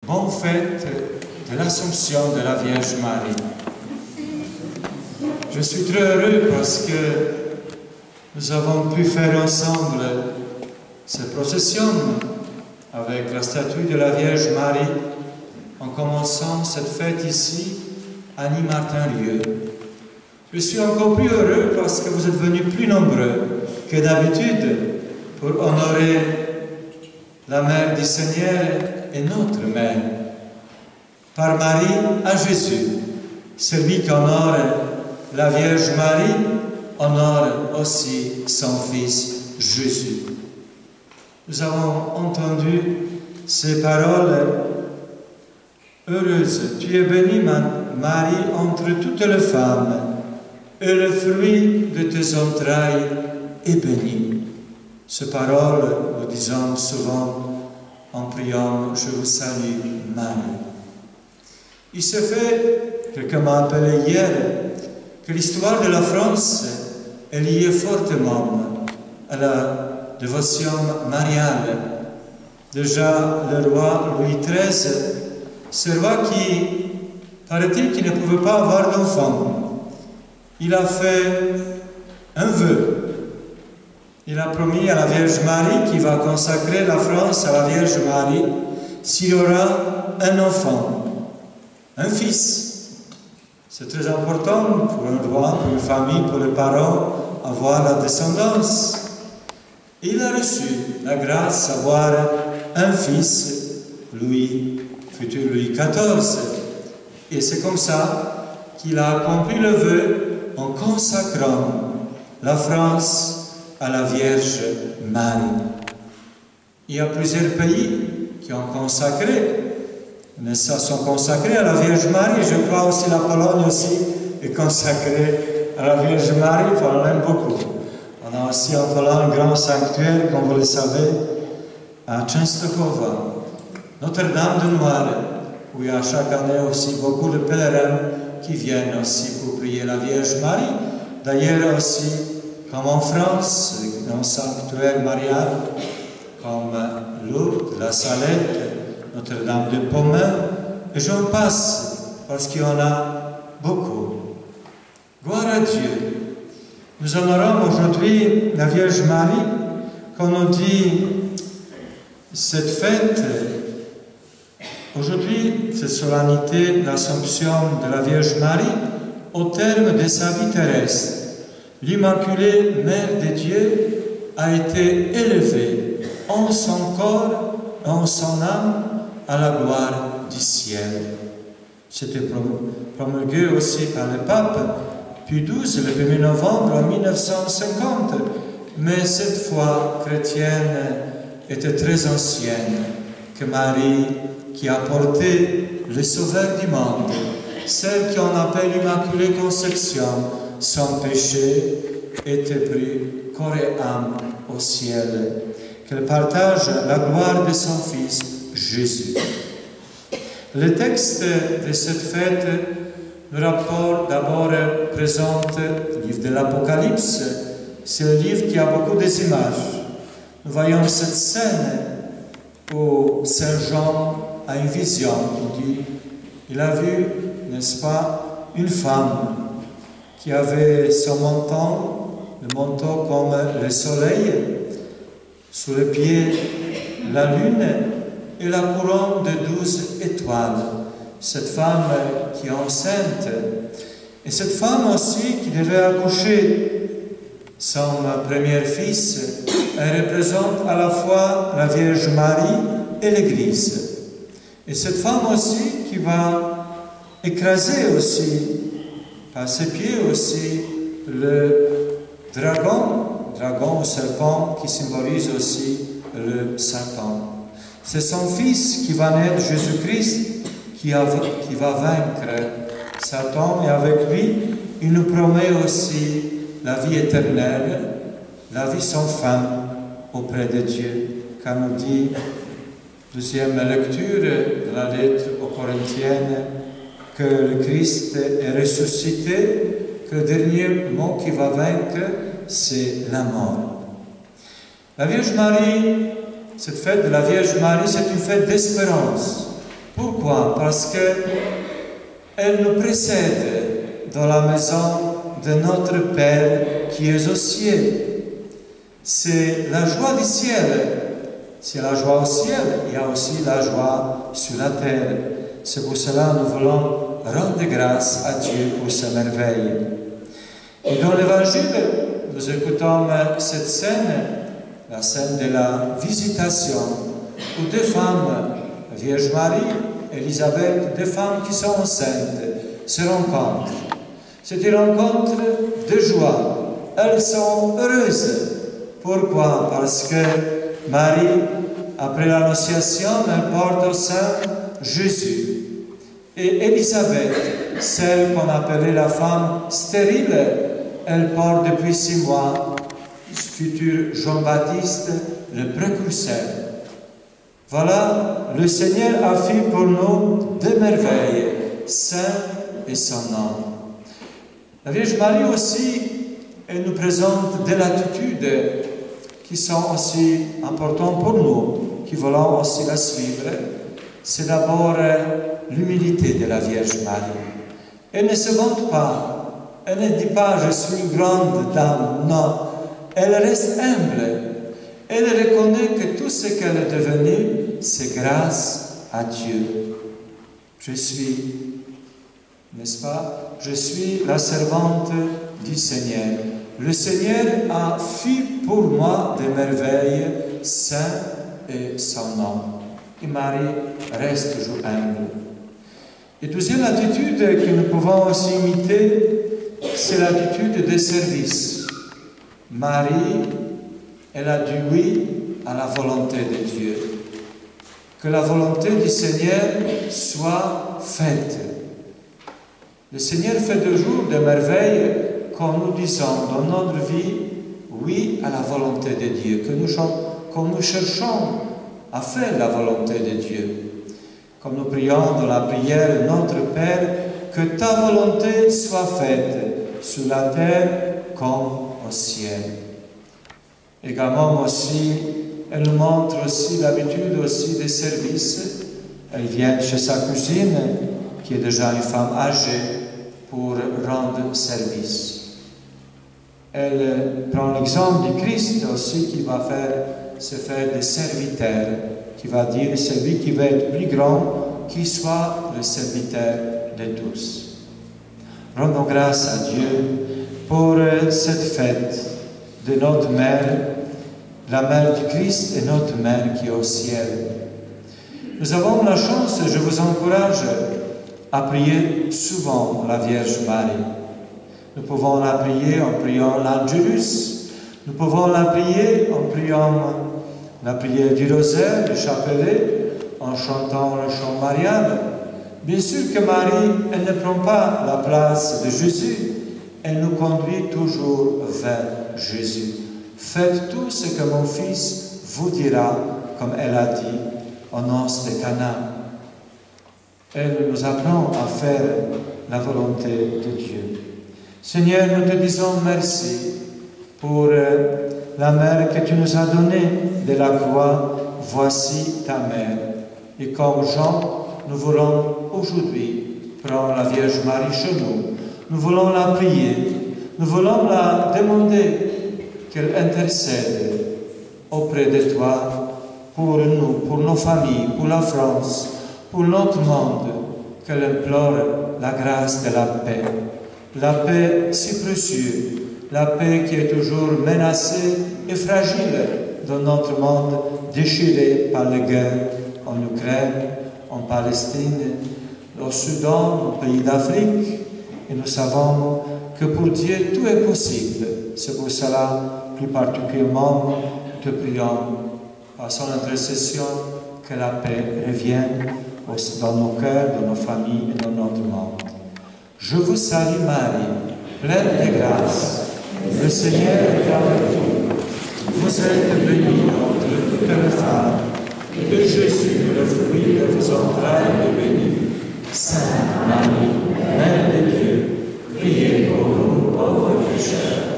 bonne fête de l'Assomption de la Vierge Marie. Je suis très heureux parce que nous avons pu faire ensemble cette procession avec la statue de la Vierge Marie en commençant cette fête ici à Nîmes-Martin-Lieu. Je suis encore plus heureux parce que vous êtes venus plus nombreux que d'habitude pour honorer la Mère du Seigneur et notre Mère. Par Marie à Jésus, celui qui honore la Vierge Marie, honore aussi son Fils Jésus. Nous avons entendu ces paroles. Heureuse, tu es bénie, Marie, entre toutes les femmes, et le fruit de tes entrailles est béni. Ces paroles, nous disons souvent en priant, je vous salue, Marie. Il se fait, quelqu'un m'a appelé hier, que l'histoire de la France est liée fortement à la dévotion mariale. Déjà, le roi Louis XIII, ce roi qui, paraît-il, qui ne pouvait pas avoir d'enfant, il a fait un vœu. Il a promis à la Vierge Marie qu'il va consacrer la France à la Vierge Marie s'il y aura un enfant, un fils. C'est très important pour un roi, pour une famille, pour les parents, avoir la descendance. Et il a reçu la grâce d'avoir un fils, futur Louis XIV. Et c'est comme ça qu'il a accompli le vœu en consacrant la France à la Vierge Marie. Il y a plusieurs pays qui ont consacré, sont consacrés à la Vierge Marie. Je crois aussi la Pologne aussi est consacrée à la Vierge Marie. On l'aime beaucoup. On a aussi en Pologne un grand sanctuaire, comme vous le savez, à Częstochowa, Notre-Dame de Noire, où il y a chaque année aussi beaucoup de pèlerins qui viennent aussi pour prier la Vierge Marie. D'ailleurs aussi, comme en France, un sanctuaire marial, comme Lourdes, la Salette, Notre-Dame de Pommern, et j'en passe, parce qu'il y en a beaucoup. Gloire à Dieu. Nous honorons aujourd'hui la Vierge Marie, comme on dit, cette fête. Aujourd'hui, cette solennité, l'Assomption de la Vierge Marie, au terme de sa vie terrestre. L'Immaculée Mère de Dieu a été élevée en son corps, en son âme, à la gloire du ciel. C'était promulgué aussi par le pape Pie XII le 1er novembre en 1950, mais cette foi chrétienne était très ancienne, que Marie, qui a porté le Sauveur du monde, celle qu'on appelle l'Immaculée Conception, sans péché, était pris corps et âme au ciel, qu'elle partage la gloire de son Fils Jésus. Le texte de cette fête nous rapporte d'abord présente le livre de l'Apocalypse. C'est un livre qui a beaucoup d'images. Nous voyons cette scène où Saint Jean a une vision qui dit, il a vu, n'est-ce pas, une femme qui avait son manteau, le manteau comme le soleil, sous le pied la lune et la couronne de 12 étoiles. Cette femme qui est enceinte, et cette femme aussi qui devait accoucher son premier fils, elle représente à la fois la Vierge Marie et l'Église. Et cette femme aussi qui va écraser aussi, par ses pieds aussi, le dragon ou serpent qui symbolise aussi le Satan. C'est son fils qui va naître, Jésus-Christ, qui va vaincre Satan, et avec lui, il nous promet aussi la vie éternelle, la vie sans fin auprès de Dieu. Car nous dit, deuxième lecture de la lettre aux Corinthiennes, que le Christ est ressuscité, que le dernier mot qui va vaincre, c'est la mort. La Vierge Marie, cette fête de la Vierge Marie, c'est une fête d'espérance. Pour Pourquoi? Parce qu'elle nous précède dans la maison de notre Père qui est au ciel. C'est la joie du ciel. C'est la joie au ciel, il y a aussi la joie sur la terre. C'est pour cela que nous voulons rendre grâce à Dieu pour ces merveilles. Et dans l'Évangile, nous écoutons cette scène, la scène de la visitation, où deux femmes, la Vierge Marie, Élisabeth, deux femmes qui sont enceintes, se rencontrent. C'est une rencontre de joie. Elles sont heureuses. Pourquoi? Parce que Marie, après l'Annonciation, elle porte au sein Jésus. Et Élisabeth, celle qu'on appelait la femme stérile, elle porte depuis 6 mois le futur Jean-Baptiste, le précurseur. Voilà, le Seigneur a fait pour nous des merveilles, saint et son nom. La Vierge Marie aussi, elle nous présente des latitudes qui sont aussi importantes pour nous, qui voulons aussi la suivre. C'est d'abord l'humilité de la Vierge Marie. Elle ne se vante pas, elle ne dit pas « je suis une grande dame », non, elle reste humble. Elle reconnaît que tout ce qu'elle est devenue, c'est grâce à Dieu. Je suis, n'est-ce pas? Je suis la servante du Seigneur. Le Seigneur a fait pour moi des merveilles, saint et son nom. Et Marie reste toujours humble. Et deuxième attitude que nous pouvons aussi imiter, c'est l'attitude de service. Marie, elle a dit oui à la volonté de Dieu. Que la volonté du Seigneur soit faite. Le Seigneur fait toujours des merveilles quand nous disons dans notre vie oui à la volonté de Dieu, quand nous cherchons à faire la volonté de Dieu. Comme nous prions dans la prière Notre Père, que ta volonté soit faite sur la terre comme au ciel. Également aussi, elle nous montre aussi l'habitude aussi des services. Elle vient chez sa cousine, qui est déjà une femme âgée, pour rendre service. Elle prend l'exemple du Christ aussi qui va se faire des serviteurs, qui va dire celui qui veut être plus grand, qui soit le serviteur de tous. Rendons grâce à Dieu pour cette fête de notre Mère, la Mère du Christ et notre Mère qui est au ciel. Nous avons la chance, je vous encourage à prier souvent la Vierge Marie. Nous pouvons la prier en priant l'Angelus, nous pouvons la prier en priant la prière du rosaire, le chapelet, en chantant le chant marial. Bien sûr que Marie, elle ne prend pas la place de Jésus, elle nous conduit toujours vers Jésus. Faites tout ce que mon fils vous dira, comme elle a dit aux noces de Cana. Elle nous apprend à faire la volonté de Dieu. Seigneur, nous te disons merci pour la mère que tu nous as donnée de la croix. Voici ta mère. Et comme Jean, nous voulons aujourd'hui prendre la Vierge Marie chez nous. Nous voulons la prier. Nous voulons la demander qu'elle intercède auprès de toi pour nous, pour nos familles, pour la France, pour notre monde, qu'elle implore la grâce de la paix. La paix si précieuse, la paix qui est toujours menacée et fragile dans notre monde déchiré par les guerres en Ukraine, en Palestine, au Soudan, au pays d'Afrique. Et nous savons que pour Dieu tout est possible. C'est pour cela, plus particulièrement, te prions par son intercession que la paix revienne dans nos cœurs, dans nos familles et dans notre monde. Je vous salue Marie, pleine de grâce. Le Seigneur est avec vous. Vous êtes bénie entre toutes les femmes, et de Jésus, le fruit de vos entrailles, est béni. Sainte Marie, Mère de Dieu, priez pour nous pauvres pécheurs,